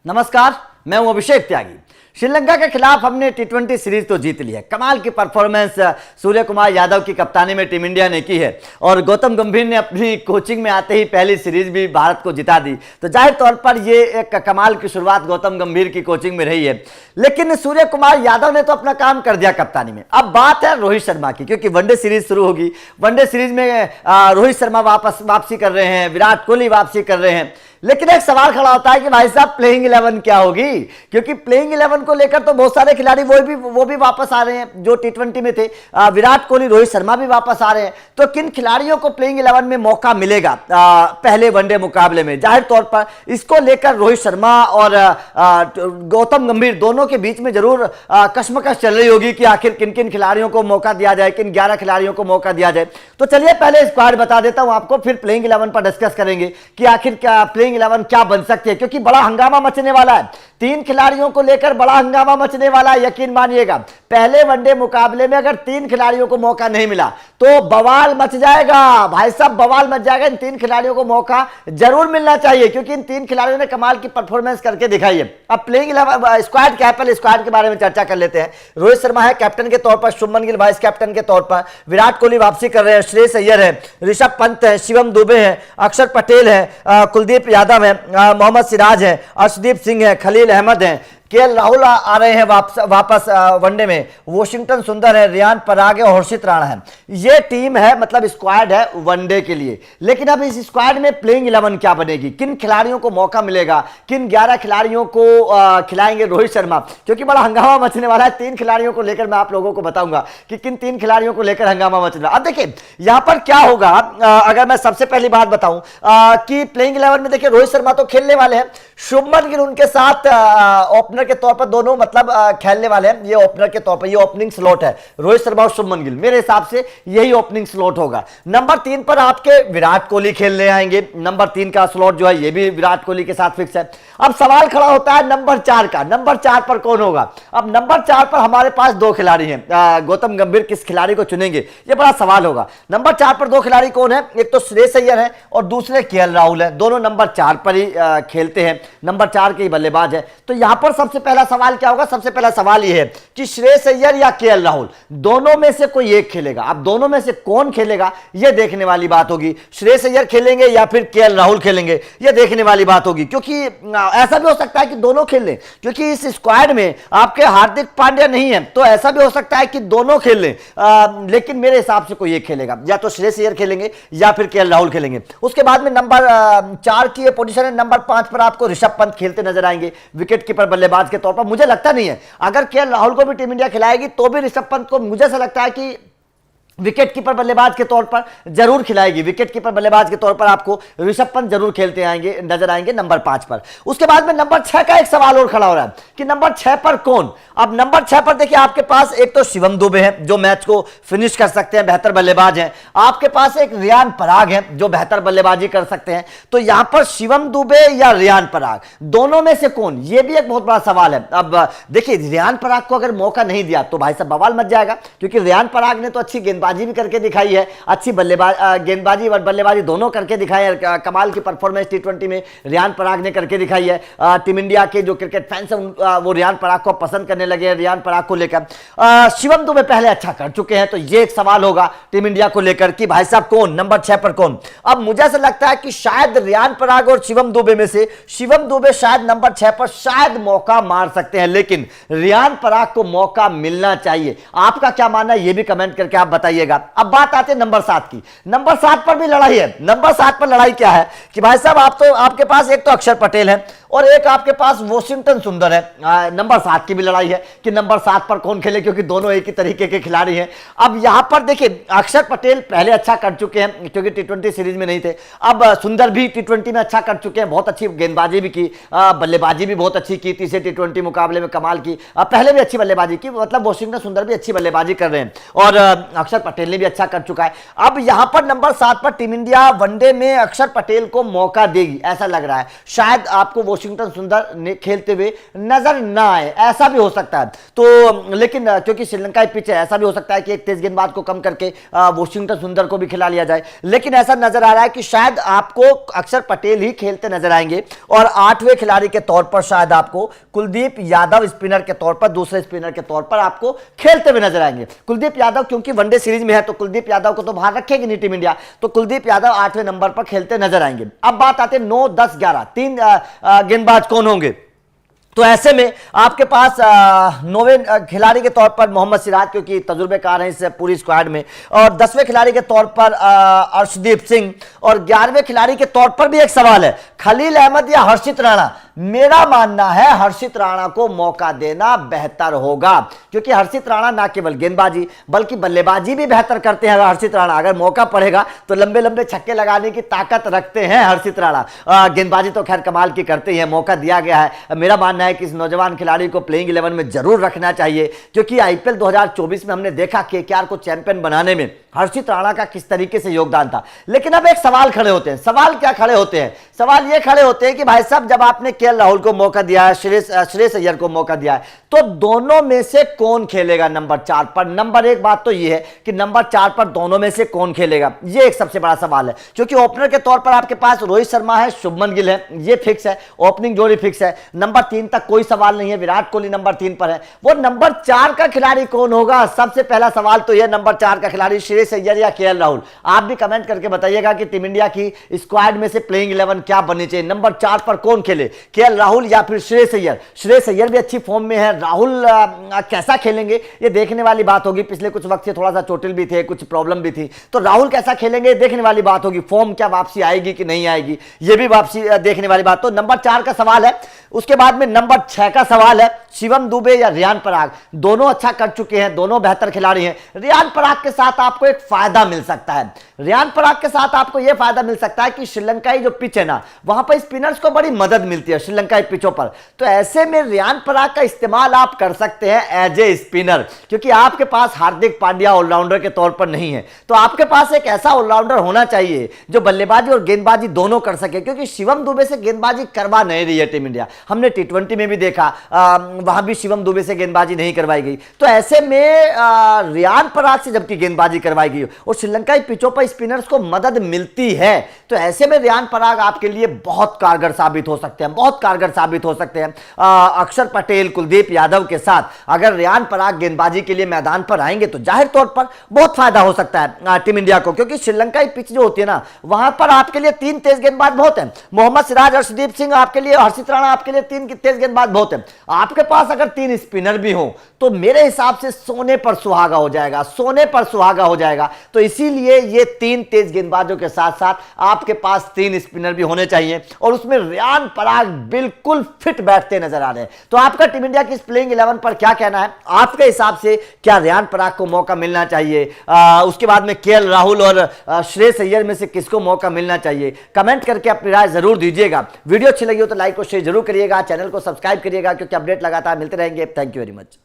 नमस्कार, मैं हूं अभिषेक त्यागी। श्रीलंका के खिलाफ हमने टी20 सीरीज तो जीत लिया। कमाल की परफॉर्मेंस सूर्य कुमार यादव की कप्तानी में टीम इंडिया ने की है और गौतम गंभीर ने अपनी कोचिंग में आते ही पहली सीरीज भी भारत को जिता दी। तो जाहिर तौर पर ये एक कमाल की शुरुआत गौतम गंभीर की कोचिंग में रही है। लेकिन सूर्य कुमार यादव ने तो अपना काम कर दिया कप्तानी में। अब बात है रोहित शर्मा की, क्योंकि वनडे सीरीज शुरू होगी। वनडे सीरीज में रोहित शर्मा वापसी कर रहे हैं, विराट कोहली वापसी कर रहे हैं। लेकिन एक सवाल खड़ा होता है कि भाई साहब प्लेइंग 11 क्या होगी, क्योंकि प्लेइंग 11 को लेकर तो बहुत सारे खिलाड़ी वो भी वापस आ रहे हैं जो टी20 में थे। विराट कोहली, रोहित शर्मा भी वापस आ रहे हैं। तो किन खिलाड़ियों को प्लेइंग 11 में मौका मिलेगा पहले वनडे मुकाबले में? जाहिर तौर पर इसको लेकर रोहित शर्मा और गौतम गंभीर दोनों के बीच में जरूर कश्मकश चल रही होगी कि आखिर किन किन खिलाड़ियों को मौका दिया जाए, किन 11 खिलाड़ियों को मौका दिया जाए। तो चलिए पहले स्क्वाड बता देता हूं आपको, फिर प्लेइंग 11 पर डिस्कस करेंगे कि आखिर क्या प्लेइंग 11 क्या बन सकती है, क्योंकि बड़ा हंगामा मचने वाला है। 3 खिलाड़ियों को लेकर बड़ा हंगामा मचने वाला है। यकीन मानिएगा, पहले वनडे मुकाबले में अगर 3 खिलाड़ियों को मौका नहीं मिला तो बवाल मच जाएगा भाई साहब, बवाल मच जाएगा। इन 3 खिलाड़ियों को मौका जरूर मिलना चाहिए, क्योंकि इन 3 खिलाड़ियों ने कमाल की परफॉर्मेंस करके दिखाई है। अब प्लेइंग 11 स्क्वाड क्या है, पहले स्क्वाड के बारे में चर्चा कर लेते हैं। रोहित शर्मा है कैप्टन के तौर पर, शुभमन गिल वाइस कैप्टन के तौर पर, विराट कोहली वापसी कर रहे हैं, श्रेयस अय्यर है, ऋषभ पंत है, शिवम दुबे है, अक्षर पटेल है, कुलदीप यादव है, मोहम्मद सिराज है, अर्शदीप सिंह है, खलील अहमद है, केएल राहुल आ रहे हैं वापस वनडे में, वॉशिंगटन सुंदर है, रियान पराग है और हर्षित राणा है। ये टीम है, मतलब स्क्वाड है वनडे के लिए। लेकिन अब इस स्क्वाड में प्लेइंग 11 क्या बनेगी, किन खिलाड़ियों को मौका मिलेगा, किन 11 खिलाड़ियों को खिलाएंगे रोहित शर्मा, क्योंकि बड़ा हंगामा मचने वाला है। 3 खिलाड़ियों को लेकर मैं आप लोगों को बताऊंगा कि किन 3 खिलाड़ियों को लेकर हंगामा मच रहा है। अब देखिए यहां पर क्या होगा, अगर मैं सबसे पहली बात बताऊं कि प्लेइंग 11 में देखिए रोहित शर्मा तो खेलने वाले हैं, शुभमन गिल उनके साथ ओपनर के तौर पर दोनों मतलब खेलने वाले हैं। ये ओपनर के तौर पर ये ओपनिंग स्लॉट है, रोहित शर्मा और शुभमन गिल, मेरे हिसाब से यही ओपनिंग स्लॉट होगा। नंबर 3 पर आपके विराट कोहली खेलने आएंगे। नंबर 3 का स्लॉट जो है ये भी विराट कोहली के साथ फिक्स है। अब सवाल खड़ा होता है नंबर 4 का, नंबर 4 पर कौन होगा? अब नंबर 4 पर हमारे पास 2 खिलाड़ी हैं। गौतम गंभीर किस खिलाड़ी को चुनेंगे, ये बड़ा सवाल होगा। नंबर 4 पर 2 खिलाड़ी कौन है? एक तो श्रेयस अय्यर है और दूसरे केएल राहुल है। दोनों नंबर 4 पर ही खेलते हैं, नंबर 4 के ही बल्लेबाज है। तो यहां पर सबसे पहला सवाल क्या होगा? सबसे पहला सवाल यह है कि श्रेयस अय्यर या केएल राहुल, दोनों में से कोई एक खेलेगा। अब दोनों में से कौन खेलेगा यह देखने वाली बात होगी। श्रेयस अय्यर खेलेंगे या फिर केएल राहुल खेलेंगे, यह देखने वाली बात होगी। क्योंकि ऐसा भी हो सकता है कि दोनों खेल लें, क्योंकि इस स्क्वाड में आपके हार्दिक पांड्या नहीं है, तो ऐसा भी हो सकता है कि दोनों खेल लें। लेकिन मेरे हिसाब से कोई एक खेलेगा, या तो श्रेयस अय्यर खेलेंगे या फिर केएल राहुल खेलेंगे। उसके बाद में नंबर 4 की पोजीशन है। नंबर 5 पर आपको ऋषभ पंत खेलते नजर आएंगे विकेट कीपर बल्लेबाज के तौर पर। मुझे लगता नहीं है अगर केएल राहुल को भी टीम इंडिया खिलाएगी तो भी ऋषभ पंत को मुझे ऐसा लगता है कि विकेट कीपर बल्लेबाज के तौर पर जरूर खिलाएगी। विकेट कीपर बल्लेबाज के तौर पर आपको ऋषभ पंत जरूर खेलते आएंगे नजर आएंगे नंबर 5 पर। उसके बाद में नंबर 6 का एक सवाल और खड़ा हो रहा है कि नंबर 6 पर कौन? अब नंबर 6 पर देखिए आपके पास एक तो शिवम दुबे हैं जो मैच को फिनिश कर सकते हैं, बेहतर बल्लेबाज हैं। आपके पास एक रियान पराग है जो बेहतर बल्लेबाजी कर सकते हैं। तो यहां पर शिवम दुबे या रियान पराग, दोनों में से कौन, यह भी एक बहुत बड़ा सवाल है। अब देखिए रियान पराग को अगर मौका नहीं दिया तो भाई साहब बवाल मच जाएगा, क्योंकि रियान पराग ने तो अच्छी गेंदबाजी भी करके दिखाई है, अच्छी गेंदबाजी और बल्लेबाजी दोनों करके दिखाई है। कमाल की परफॉर्मेंस टी20 में रियान पराग ने करके दिखाई है। टीम इंडिया के जो क्रिकेट फैंस हैं वो रियान पराग को पसंद करने लगे हैं। रियान पराग को लेकर शिवम दुबे पहले अच्छा कर चुके हैं, तो ये एक सवाल होगा टीम इंडिया को लेकर कि भाई साहब कौन, नंबर 6 पर कौन? अब मुझे ऐसा लगता है कि शायद रियान पराग और शिवम दुबे में से शिवम दुबे शायद नंबर 6 पर शायद मौका मार सकते हैं, लेकिन रियान पराग को मौका मिलना चाहिए। आपका क्या मानना है ये भी कमेंट करके आप बताइएगा। अब बात आती है नंबर 7 की। नंबर 7 पर भी लड़ाई है। नंबर 7 पर लड़ाई क्या है कि भाई साहब आपके पास एक तो अक्षर पटेल है और एक आपके पास वॉशिंगटन सुंदर है। नंबर 7 की भी लड़ाई है कि नंबर 7 पर कौन खेले, क्योंकि दोनों एक ही तरीके के खिलाड़ी हैं। अब यहां पर देखिए अक्षर पटेल पहले अच्छा कर चुके हैं क्योंकि टी20 सीरीज में नहीं थे। अब सुंदर भी टी20 में अच्छा कर चुके हैं, बहुत अच्छी गेंदबाजी भी की, बल्लेबाजी भी बहुत अच्छी की। तीसरे टी20 मुकाबले में कमाल की, पहले भी अच्छी बल्लेबाजी की, मतलब वॉशिंगटन सुंदर भी अच्छी बल्लेबाजी कर रहे हैं और अक्षर पटेल ने भी अच्छा कर चुका है। अब यहां पर नंबर 7 पर टीम इंडिया वनडे में अक्षर पटेल को मौका देगी, ऐसा लग रहा है। शायद आपको वॉशिंगटन सुंदर खेलते हुए नजर ना आए, ऐसा भी हो सकता है। तो लेकिन क्योंकि श्रीलंका की पिच है, ऐसा भी हो सकता है कि एक तेज गेंदबाज को कम करके वॉशिंगटन सुंदर को भी खिला लिया जाए। लेकिन ऐसा नजर आ रहा है कि शायद आपको अक्षर पटेल ही खेलते नजर आएंगे और 8वें खिलाड़ी के तौर पर शायद आपको कुलदीप यादव स्पिनर के तौर पर, दूसरे स्पिनर के तौर पर आपको खेलते हुए नजर आएंगे। कुलदीप यादव क्योंकि वनडे सीरीज में है तो कुलदीप यादव को तो बाहर रखेगी नहीं टीम इंडिया, तो कुलदीप यादव 8वें नंबर पर खेलते नजर आएंगे। अब बात आते हैं 9, 10, 11 तीन गेंदबाज कौन होंगे। तो ऐसे में आपके पास 9वें खिलाड़ी के तौर पर मोहम्मद सिराज क्योंकि तजुर्बेकार हैं इस पूरी स्क्वाड में, और 10वें खिलाड़ी के तौर पर अर्शदीप सिंह, और 11वें खिलाड़ी के तौर पर भी एक सवाल है, खलील अहमद या हर्षित राणा। मेरा मानना है हर्षित राणा को मौका देना बेहतर होगा, क्योंकि हर्षित राणा ना केवल गेंदबाजी बल्कि बल्लेबाजी भी बेहतर करते हैं। हर्षित राणा अगर मौका पड़ेगा तो लंबे लंबे छक्के लगाने की ताकत रखते हैं हर्षित राणा। गेंदबाजी तो खैर कमाल की करते हैं, मौका दिया गया है। मेरा मानना है कि इस नौजवान खिलाड़ी को प्लेइंग 11 में जरूर रखना चाहिए, क्योंकि आईपीएल 2024 में हमने देखा केकेआर को चैंपियन बनाने में हर्षित राणा का किस तरीके से योगदान था। लेकिन अब एक सवाल खड़े होते हैं। सवाल क्या खड़े होते हैं? सवाल ये खड़े होते हैं कि भाई साहब जब आपने केएल राहुल को मौका दिया है, श्रेयस अय्यर को मौका दिया है, तो दोनों में से कौन खेलेगा नंबर 4 पर? नंबर 1 बात तो ये है कि नंबर 4 पर दोनों में से कौन खेलेगा, ये एक सबसे बड़ा सवाल है। क्योंकि ओपनर के तौर पर आपके पास रोहित शर्मा है, शुभमन गिल है, ये फिक्स है, ओपनिंग जोड़ी फिक्स है। नंबर 3 तक कोई सवाल नहीं है, विराट कोहली नंबर 3 पर है। वो नंबर 4 का खिलाड़ी कौन होगा? सबसे पहला सवाल तो यह, नंबर 4 का खिलाड़ी श्रेयस अय्यर या केएल राहुल? आप भी कमेंट करके बताइएगा कि टीम इंडिया की स्क्वाड में से प्लेइंग 11 क्या बननी चाहिए, नंबर 4 पर कौन खेले, केएल राहुल या फिर श्रेयस अय्यर? श्रेयस अय्यर भी अच्छी फॉर्म में है, राहुल कैसा खेलेंगे ये देखने वाली बात होगी। पिछले कुछ वक्त से थोड़ा सा चोटिल भी थे, कुछ प्रॉब्लम भी थी, तो राहुल कैसा खेलेंगे देखने वाली बात होगी। फॉर्म क्या वापसी आएगी कि नहीं आएगी, ये भी वापसी देखने वाली बात। तो नंबर 4 का सवाल है। उसके बाद में नंबर 6 का सवाल है, शिवम दुबे या रियान पराग? दोनों अच्छा कर चुके हैं, दोनों बेहतर खिलाड़ी हैं। रियान पराग के साथ आपको एक फायदा मिल सकता है, रियान पराग के साथ आपको यह फायदा मिल सकता है कि श्रीलंकाई जो पिच है ना, वहां पर स्पिनर्स को बड़ी मदद मिलती है श्रीलंकाई पिचों पर। तो ऐसे में रियान पराग का इस्तेमाल आप कर सकते हैं एज ए स्पिनर, क्योंकि आपके पास हार्दिक पांड्या ऑलराउंडर के तौर पर नहीं है। तो आपके पास एक ऐसा ऑलराउंडर होना चाहिए जो बल्लेबाजी और गेंदबाजी दोनों कर सके, क्योंकि शिवम दुबे से गेंदबाजी करवा नहीं रही है टीम इंडिया। हमने T20 में भी देखा, वहां भी शिवम दुबे से गेंदबाजी नहीं करवाई गई। तो ऐसे में रियान पराग से जबकि गेंदबाजी करवाई गई और श्रीलंकाई पिचों पर स्पिनर्स को मदद मिलती है, तो ऐसे में रियान पराग आपके लिए बहुत कारगर साबित हो सकते हैं, बहुत कारगर साबित हो सकते हैं। अक्षर पटेल, कुलदीप यादव के साथ अगर रियान पराग गेंदबाजी के लिए मैदान पर आएंगे तो जाहिर तौर पर बहुत फायदा हो सकता है टीम इंडिया को, क्योंकि श्रीलंकाई पिच जो होती है ना, वहां पर आपके लिए 3 तेज गेंदबाज बहुत हैं। मोहम्मद सिराज, अर्शदीप सिंह आपके लिए, हर्षित राणा आपके लिए 3 तेज गेंदबाज बहुत हैं। आपके पास अगर 3 स्पिनर भी हो तो मेरे हिसाब से सोने पर सुहागा हो जाएगा, सोने पर सुहागा हो जाएगा। तो इसीलिए ये 3 तेज गेंदबाजों के साथ साथ आपके पास 3 स्पिनर भी होने चाहिए, और उसमें रियान पराग बिल्कुल फिट बैठते नजर आ रहे हैं। तो आपका टीम इंडिया की इस प्लेइंग 11 पर क्या कहना है? आपके हिसाब से क्या रियान पराग को मौका मिलना चाहिए? उसके बाद में केएल राहुल और श्रेयस अय्यर में से किसको मौका मिलना चाहिए? कमेंट करके अपनी राय जरूर दीजिएगा। वीडियो अच्छी लगी हो तो लाइक और शेयर जरूर करिएगा, चैनल को सब्सक्राइब करिएगा, क्योंकि अपडेट लगातार मिलते रहेंगे। Thank you very much.